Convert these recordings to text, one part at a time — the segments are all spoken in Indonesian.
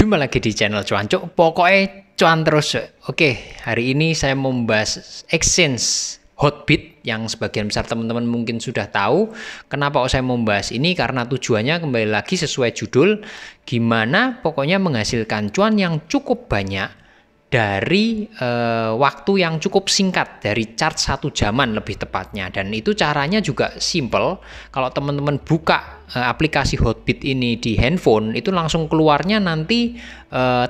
Jumpa lagi di channel Cuancuk, pokoknya cuan terus. Oke, hari ini saya mau membahas exchange Hotbit yang sebagian besar teman-teman mungkin sudah tahu. Kenapa saya mau membahas ini? Karena tujuannya kembali lagi sesuai judul, gimana pokoknya menghasilkan cuan yang cukup banyak dari waktu yang cukup singkat, dari charge 1 jaman lebih tepatnya. Dan itu caranya juga simple. Kalau teman-teman buka aplikasi Hotbit ini di handphone, itu langsung keluarnya nanti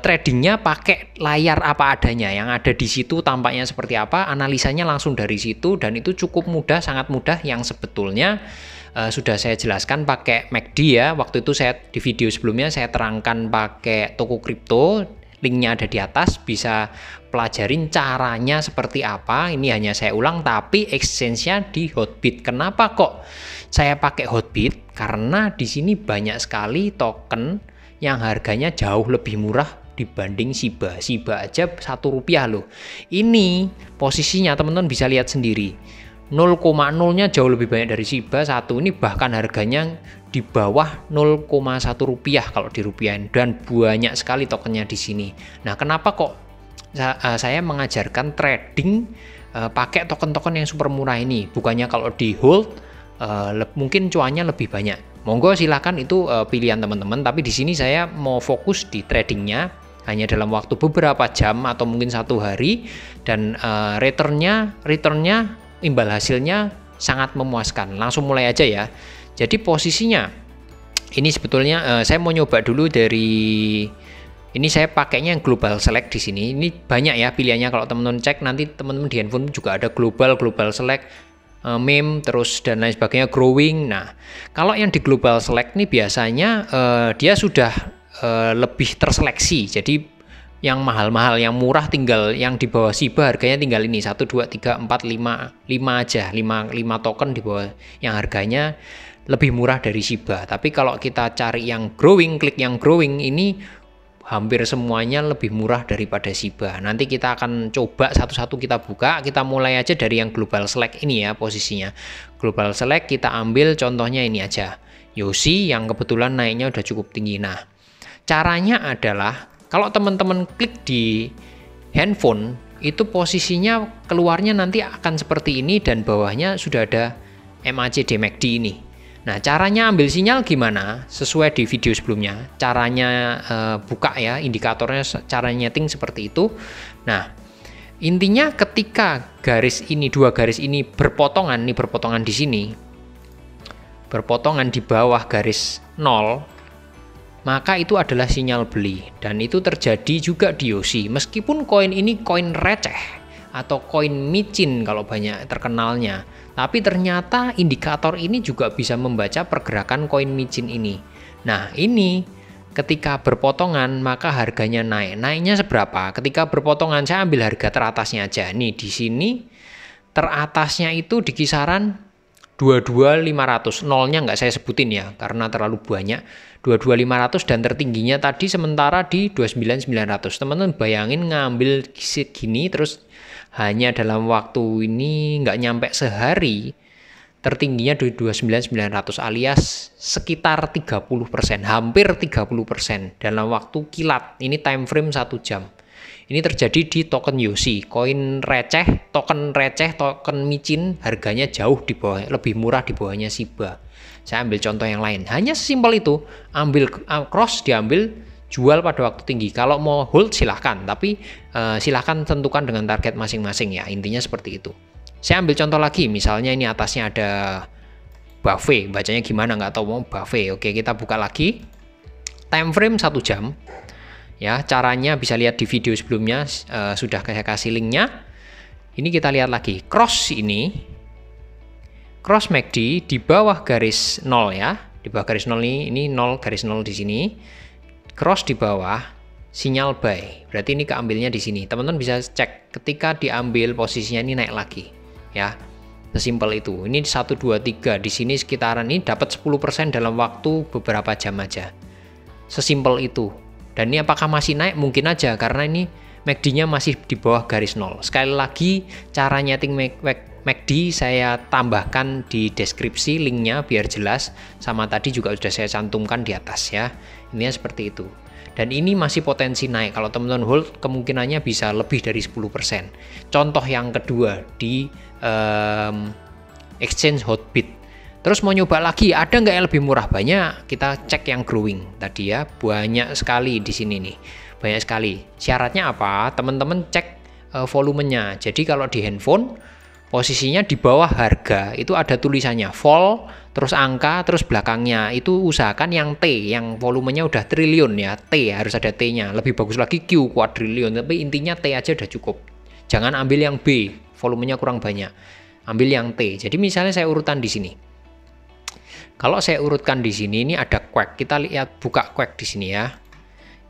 tradingnya pakai layar apa adanya. Yang ada di situ tampaknya seperti apa, analisanya langsung dari situ, dan itu cukup mudah, sangat mudah, yang sebetulnya sudah saya jelaskan pakai MACD ya. Waktu itu saya di video sebelumnya saya terangkan pakai toko kripto. Linknya ada di atas, bisa pelajarin caranya seperti apa. Ini hanya saya ulang, tapi exchange-nya di Hotbit. Kenapa kok saya pakai Hotbit? Karena di sini banyak sekali token yang harganya jauh lebih murah dibanding Shiba. Shiba aja Rp1 loh. Ini posisinya teman-teman bisa lihat sendiri. 0,0-nya jauh lebih banyak dari Shiba. Satu ini bahkan harganya di bawah 0,1 rupiah kalau dirupiahin, dan banyak sekali tokennya di sini. Nah, kenapa kok saya mengajarkan trading pakai token-token yang super murah ini? Bukannya kalau di hold mungkin cuannya lebih banyak. Monggo silakan, itu pilihan teman-teman. Tapi di sini saya mau fokus di tradingnya hanya dalam waktu beberapa jam atau mungkin 1 hari, dan returnnya imbal hasilnya sangat memuaskan. Langsung mulai aja ya. Jadi posisinya ini sebetulnya saya mau nyoba dulu dari ini, saya pakainya yang global select di sini. Ini banyak ya pilihannya, kalau teman-teman cek nanti teman-teman di handphone juga ada global select, meme, terus dan lain sebagainya, growing. Nah, kalau yang di global select nih biasanya dia sudah lebih terseleksi. Jadi yang mahal-mahal, yang murah tinggal yang di bawah Shiba, harganya tinggal ini 1, 2, 3, 4, 5 aja, 5 token di bawah yang harganya lebih murah dari Shiba. Tapi kalau kita cari yang growing, klik yang growing, ini hampir semuanya lebih murah daripada Shiba. Nanti kita akan coba satu-satu kita buka. Kita mulai aja dari yang global select ini ya posisinya. Global select kita ambil contohnya ini aja, Yosi, yang kebetulan naiknya udah cukup tinggi. Nah, caranya adalah kalau teman-teman klik di handphone, itu posisinya keluarnya nanti akan seperti ini, dan bawahnya sudah ada MACD MACD ini. Nah, caranya ambil sinyal gimana? Sesuai di video sebelumnya, caranya buka ya, indikatornya cara nyeting seperti itu. Nah, intinya ketika garis ini, 2 garis ini berpotongan, nih berpotongan di sini, berpotongan di bawah garis 0, maka itu adalah sinyal beli, dan itu terjadi juga di Yosi. Meskipun koin ini koin receh atau koin micin kalau banyak terkenalnya, tapi ternyata indikator ini juga bisa membaca pergerakan koin micin ini. Nah, ini ketika berpotongan maka harganya naik. Naiknya seberapa? Ketika berpotongan, saya ambil harga teratasnya aja. Nih di sini teratasnya itu di kisaran 22.500. Nolnya nggak saya sebutin ya karena terlalu banyak. 22.500, dan tertingginya tadi sementara di 29.900. Teman-teman bayangin ngambil segini terus hanya dalam waktu ini nggak nyampe sehari tertingginya di 29.900, alias sekitar 30%, hampir 30% dalam waktu kilat. Ini time frame 1 jam. Ini terjadi di token Yosi, koin receh, token micin, harganya jauh di bawah, lebih murah di bawahnya Shiba. Saya ambil contoh yang lain, hanya sesimpel itu, ambil cross, diambil, jual pada waktu tinggi. Kalau mau hold silahkan, tapi silahkan tentukan dengan target masing-masing ya, intinya seperti itu. Saya ambil contoh lagi, misalnya ini atasnya ada buffet, bacanya gimana nggak tahu, mau buffet. Oke, kita buka lagi, time frame 1 jam. Ya, caranya bisa lihat di video sebelumnya, sudah saya kasih linknya. Ini kita lihat lagi, cross ini, cross MACD di bawah garis 0 ya, di bawah garis 0 ini 0, garis 0 di sini, cross di bawah, sinyal buy. Berarti ini keambilnya di sini. Teman-teman bisa cek ketika diambil posisinya ini naik lagi ya. Sesimpel itu. Ini 1, 2, 3 di sini sekitaran ini dapat 10% dalam waktu beberapa jam aja. Sesimpel itu. Dan ini apakah masih naik? Mungkin aja karena ini MACD-nya masih di bawah garis 0. Sekali lagi, cara nyeting MACD saya tambahkan di deskripsi linknya biar jelas, sama tadi juga sudah saya cantumkan di atas ya. Ini seperti itu. Dan ini masih potensi naik. Kalau teman-teman hold, kemungkinannya bisa lebih dari 10%. Contoh yang kedua di exchange Hotbit. Terus mau nyoba lagi, ada nggak yang lebih murah? Banyak. Kita cek yang growing tadi ya, banyak sekali di sini nih, banyak sekali. Syaratnya apa? Teman-teman cek volumenya. Jadi kalau di handphone posisinya di bawah harga itu ada tulisannya vol, terus angka, terus belakangnya itu usahakan yang T, yang volumenya udah triliun ya, T harus ada T-nya. Lebih bagus lagi Q, kuadriliun, tapi intinya T aja udah cukup. Jangan ambil yang B, volumenya kurang banyak. Ambil yang T. Jadi misalnya saya urutan di sini. Kalau saya urutkan di sini, ini ada Quack. Kita lihat buka Quack di sini ya.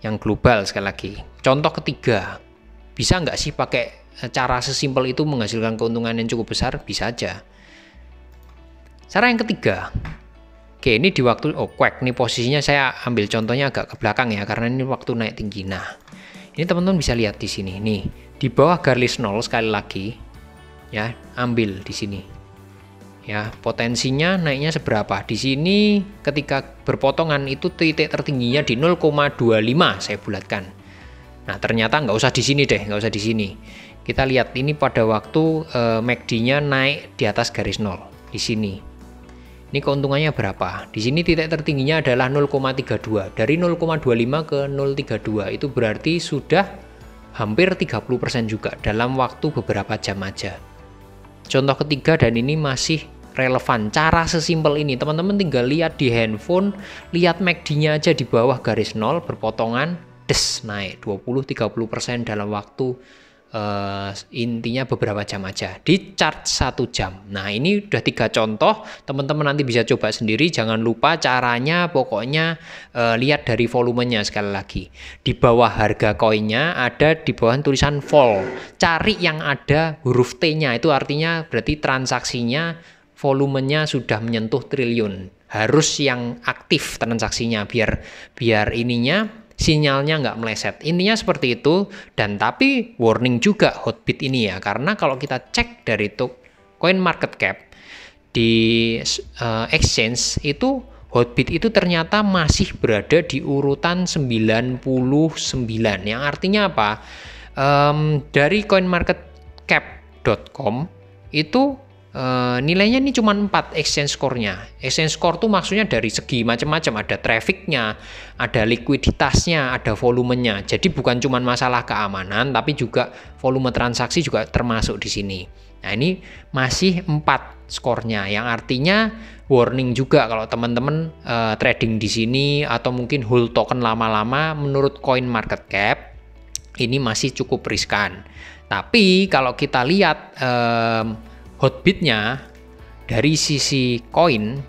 Yang global sekali lagi. Contoh ketiga. Bisa nggak sih pakai cara sesimpel itu menghasilkan keuntungan yang cukup besar? Bisa aja. Cara yang ketiga. Oke, ini di waktu Quack. Ini posisinya saya ambil contohnya agak ke belakang ya, karena ini waktu naik tinggi. Nah, ini teman-teman bisa lihat di sini. Nih, di bawah garis 0 sekali lagi. Ya, ambil di sini. Ya, potensinya naiknya seberapa? Di sini ketika berpotongan itu titik tertingginya di 0,25 saya bulatkan. Nah, ternyata nggak usah di sini deh, nggak usah di sini. Kita lihat ini pada waktu MACD-nya naik di atas garis 0 di sini. Ini keuntungannya berapa? Di sini titik tertingginya adalah 0,32. Dari 0,25 ke 0,32 itu berarti sudah hampir 30% juga dalam waktu beberapa jam aja. Contoh ketiga, dan ini masih relevan. Cara sesimpel ini, teman-teman tinggal lihat di handphone, lihat MACD-nya aja di bawah garis 0, berpotongan, des, naik 20-30% dalam waktu intinya beberapa jam aja. Di chart 1 jam. Nah, ini udah 3 contoh, teman-teman nanti bisa coba sendiri. Jangan lupa caranya, pokoknya lihat dari volumenya sekali lagi. Di bawah harga koinnya ada di bawah tulisan vol. Cari yang ada huruf T-nya, itu artinya berarti transaksinya volumenya sudah menyentuh triliun. Harus yang aktif transaksinya biar ininya sinyalnya nggak meleset. Intinya seperti itu. Dan tapi warning juga Hotbit ini ya, karena kalau kita cek dari coin market cap di exchange itu, Hotbit itu ternyata masih berada di urutan 99, yang artinya apa? Dari coinmarketcap.com itu nilainya ini cuma 4 exchange score-nya. Exchange score tuh maksudnya dari segi macam-macam, ada traffic-nya, ada likuiditasnya, ada volumenya. Jadi bukan cuma masalah keamanan, tapi juga volume transaksi juga termasuk di sini. Nah, ini masih 4 skornya, yang artinya warning juga kalau teman-teman trading di sini atau mungkin hold token lama-lama, menurut coin market cap ini masih cukup riskan. Tapi kalau kita lihat Hotbit-nya dari sisi koin,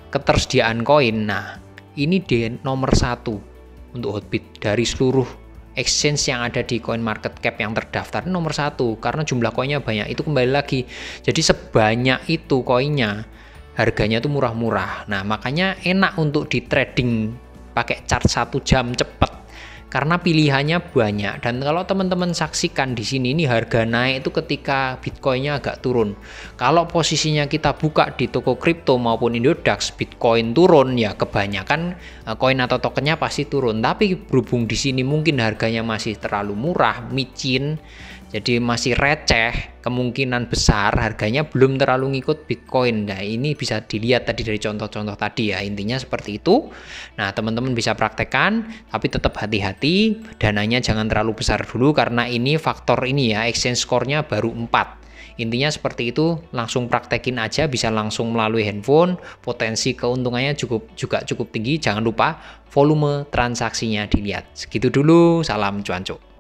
ketersediaan koin, nah ini di nomor 1 untuk Hotbit dari seluruh exchange yang ada di coin market cap yang terdaftar, nomor 1 karena jumlah koinnya banyak. Itu kembali lagi, jadi sebanyak itu koinnya harganya tuh murah-murah. Nah, makanya enak untuk di trading pakai chart 1 jam cepet karena pilihannya banyak. Dan kalau teman-teman saksikan di sini, ini harga naik itu ketika Bitcoin-nya agak turun. Kalau posisinya kita buka di toko kripto maupun Indodax, Bitcoin turun ya kebanyakan koin atau tokennya pasti turun. Tapi berhubung di sini mungkin harganya masih terlalu murah, micin, jadi masih receh, kemungkinan besar harganya belum terlalu ngikut Bitcoin. Nah, ini bisa dilihat tadi dari contoh-contoh tadi ya, intinya seperti itu. Nah, teman-teman bisa praktekkan, tapi tetap hati-hati, dananya jangan terlalu besar dulu karena ini faktor ini ya, exchange score-nya baru 4. Intinya seperti itu, langsung praktekin aja, bisa langsung melalui handphone, potensi keuntungannya juga cukup tinggi. Jangan lupa volume transaksinya dilihat. Segitu dulu, salam cuancuk.